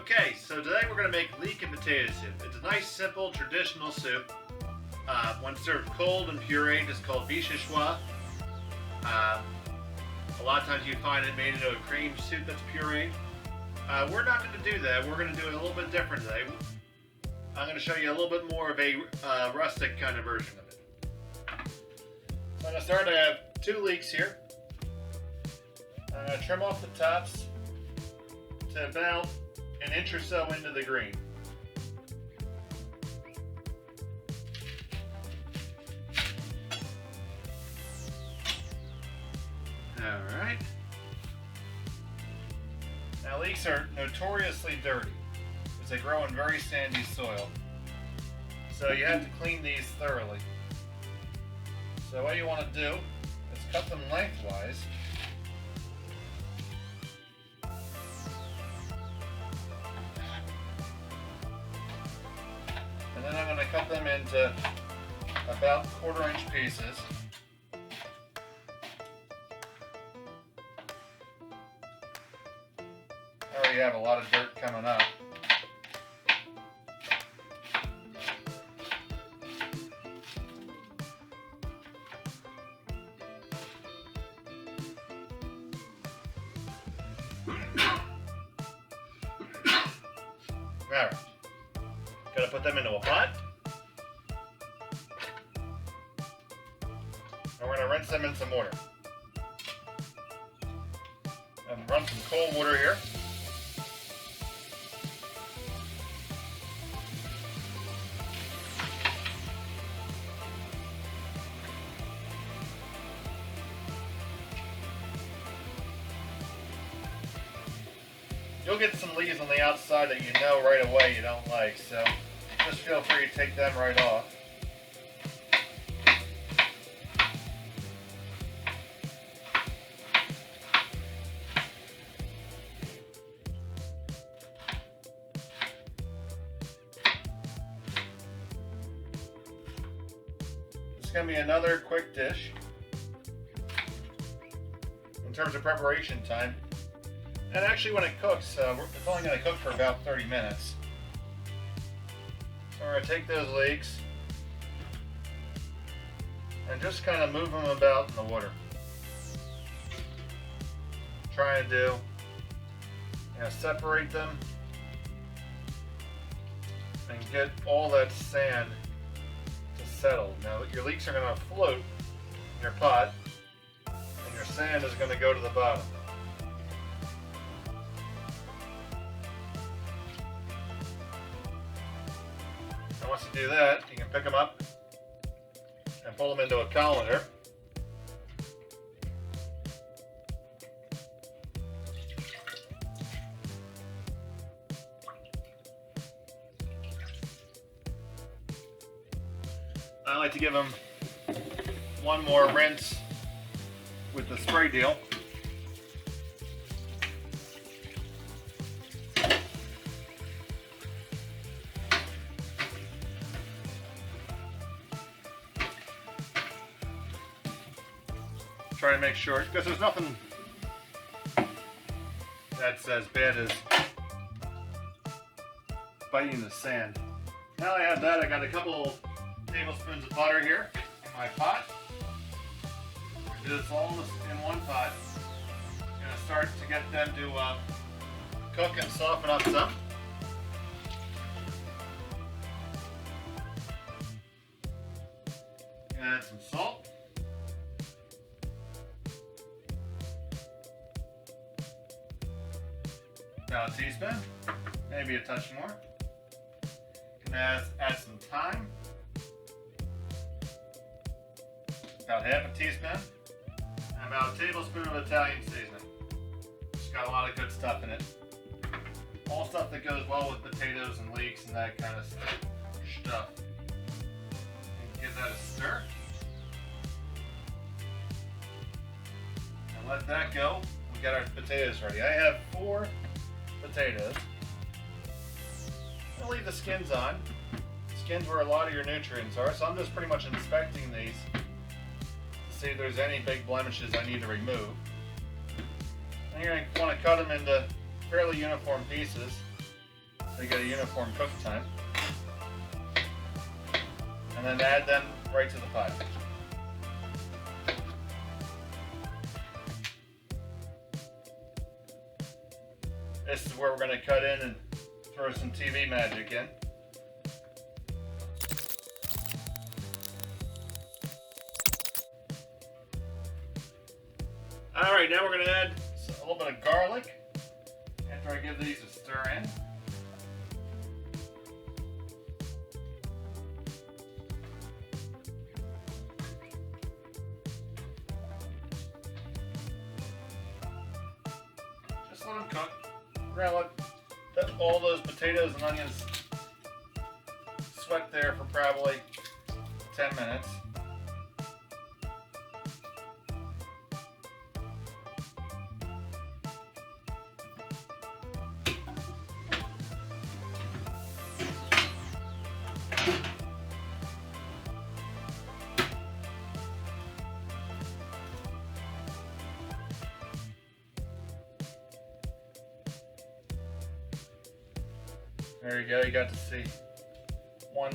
Okay, so today we're going to make leek and potato soup. It's a nice, simple, traditional soup. When served cold and pureed, it's called Vichyssoise. A lot of times you find it made into a cream soup that's pureed. We're not going to do that. We're going to do it a little bit different today. I'm going to show you a little bit more of a rustic kind of version of it. So I'm going to start. I have 2 leeks here. I'm going to trim off the tops to about an inch or so into the green. Alright. Now leeks are notoriously dirty because they grow in very sandy soil. So you have to clean these thoroughly. So what you want to do is cut them lengthwise. And then I'm going to cut them into about 1/4 inch pieces. I already have a lot of dirt coming up. Alright. Gotta put them into a pot. And we're gonna rinse them in some water. And run some cold water here. You'll get some leaves on the outside that you know right away you don't like, so just feel free to take them right off. This is going to be another quick dish in terms of preparation time. And actually when it cooks, it's only going to cook for about 30 minutes. So we're going to take those leeks and just kind of move them about in the water. Try and do, separate them and get all that sand to settle. Now your leeks are going to float in your pot and your sand is going to go to the bottom. And once you do that, you can pick them up and pull them into a colander. I like to give them one more rinse with the spray deal. Try to make sure, because there's nothing that's as bad as biting the sand. Now I have that, I got a couple tablespoons of butter here in my pot. Do this all in one pot. I'm going to start to get them to cook and soften up some. Add some salt. About a teaspoon, maybe a touch more. Can add some thyme. About half a teaspoon. And about a tablespoon of Italian seasoning. It's got a lot of good stuff in it. All stuff that goes well with potatoes and leeks and that kind of stuff. And give that a stir. And let that go. We got our potatoes ready. I have 4 potatoes. I'll leave the skins on. Skins where a lot of your nutrients are, so I'm just pretty much inspecting these to see if there's any big blemishes I need to remove. And you're going to want to cut them into fairly uniform pieces. so you get a uniform cook time. And then add them right to the pot. This is where we're going to cut in and throw some TV magic in. Alright, now we're going to add a little bit of garlic after I give these a stir in. Just let them cook. We're going to let all those potatoes and onions sweat there for probably 10 minutes. There you go, you got to see one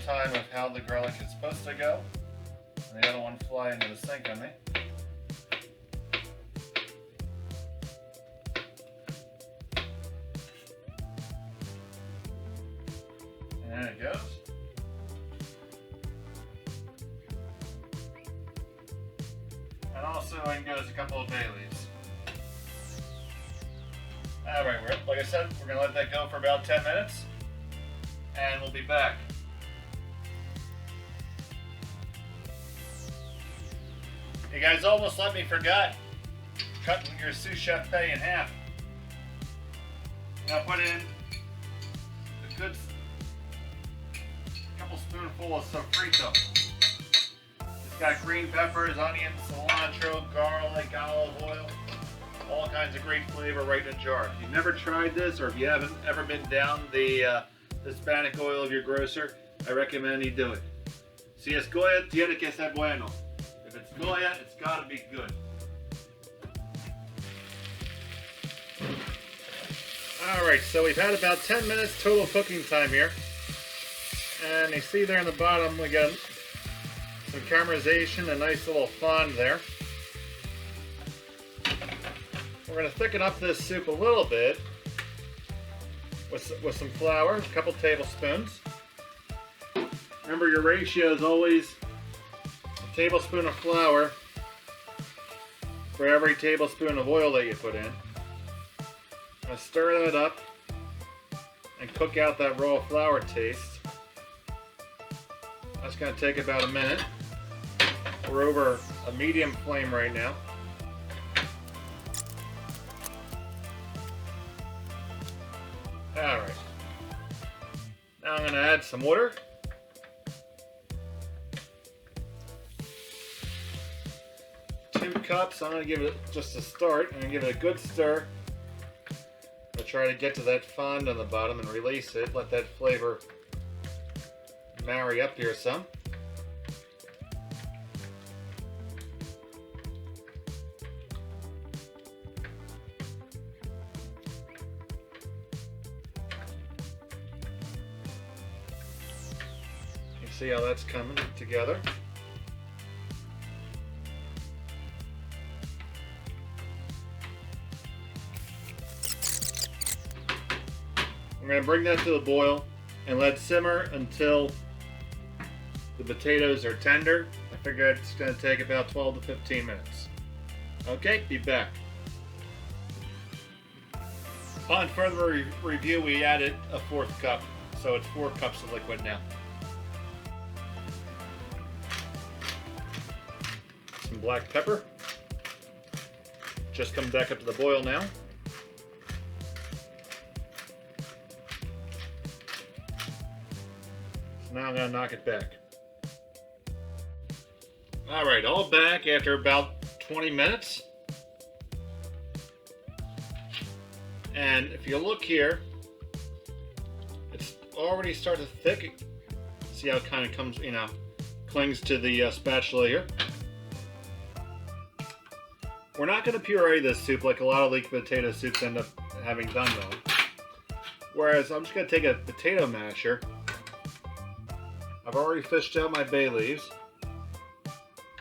time of how the garlic is supposed to go, and the other one fly into the sink on me. And there it goes. And also in goes a couple of bay leaves. Alright, like I said, we're going to let that go for about 10 minutes, and we'll be back. You guys almost let me forget cutting your sous chef pay in half. Now put in a good couple spoonfuls of sofrito. It's got green peppers, onions, cilantro, garlic, olive oil. All kinds of great flavor right in a jar. If you've never tried this, or if you haven't ever been down the Hispanic oil of your grocer, I recommend you do it. Si es Goya, tiene que ser bueno. If it's Goya, it's got to be good. Alright, so we've had about 10 minutes total cooking time here. And you see there in the bottom, we got some caramelization, a nice little fond there. We're going to thicken up this soup a little bit with some flour, a couple tablespoons. Remember, your ratio is always a tablespoon of flour for every tablespoon of oil that you put in. I'm going to stir that up and cook out that raw flour taste. That's going to take about a minute. We're over a medium flame right now. Alright, now I'm going to add some water. Two cups. I'm going to give it just a start. I'm going to give it a good stir. I'll try to get to that fond on the bottom and release it. Let that flavor marry up here some. See how that's coming together. I'm going to bring that to the boil and let it simmer until the potatoes are tender. I figure it's going to take about 12 to 15 minutes. Okay, be back. Upon further review, we added a 4th cup, so it's 4 cups of liquid now. Some black pepper. Just come back up to the boil now. So now I'm going to knock it back. Alright, all back after about 20 minutes. And if you look here, it's already started to thick. See how it kind of comes, clings to the spatula here. We're not going to puree this soup like a lot of leek potato soups end up having done though. Whereas I'm just going to take a potato masher. I've already fished out my bay leaves.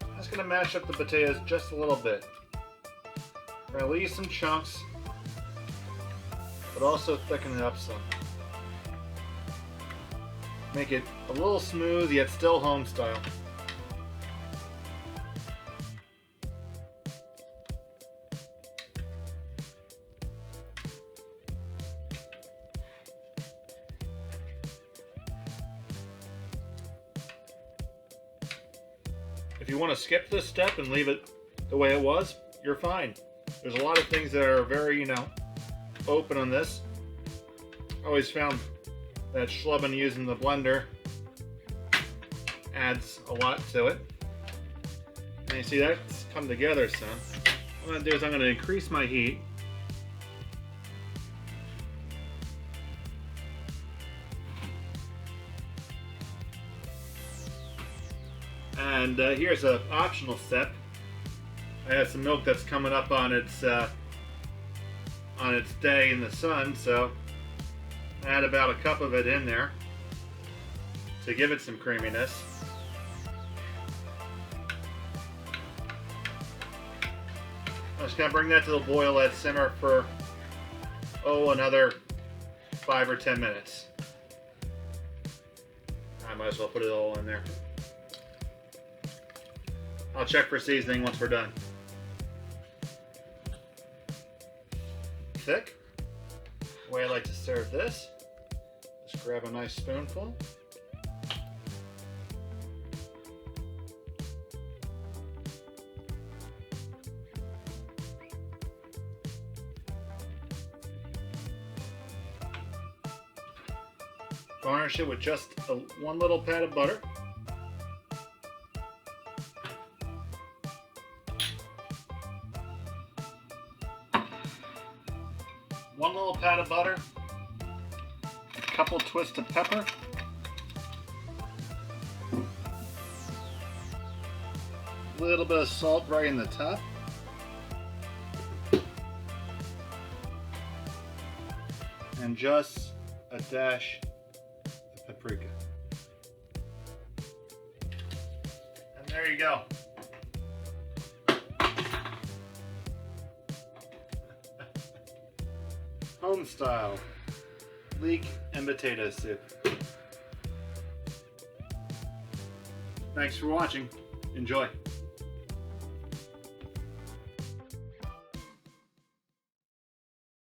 I'm just going to mash up the potatoes just a little bit. I'm going to leave some chunks, but also thicken it up some. Make it a little smooth, yet still home style. If you want to skip this step and leave it the way it was, you're fine. There's a lot of things that are very, open on this. I always found that schlubbing using the blender adds a lot to it. And you see that's come together some. What I'm going to do is I'm going to increase my heat. And here's an optional step. I have some milk that's coming up on its day in the sun, so add about a cup of it in there to give it some creaminess. I'm just going to bring that to the boil, let it simmer for another 5 or 10 minutes. I might as well put it all in there. I'll check for seasoning once we're done. Thick. The way I like to serve this, just grab a nice spoonful. Garnish it with just one little pat of butter. One little pat of butter, a couple twists of pepper, a little bit of salt right in the top, and just a dash of paprika. And there you go. Homestyle leek and potato soup. Thanks for watching. Enjoy.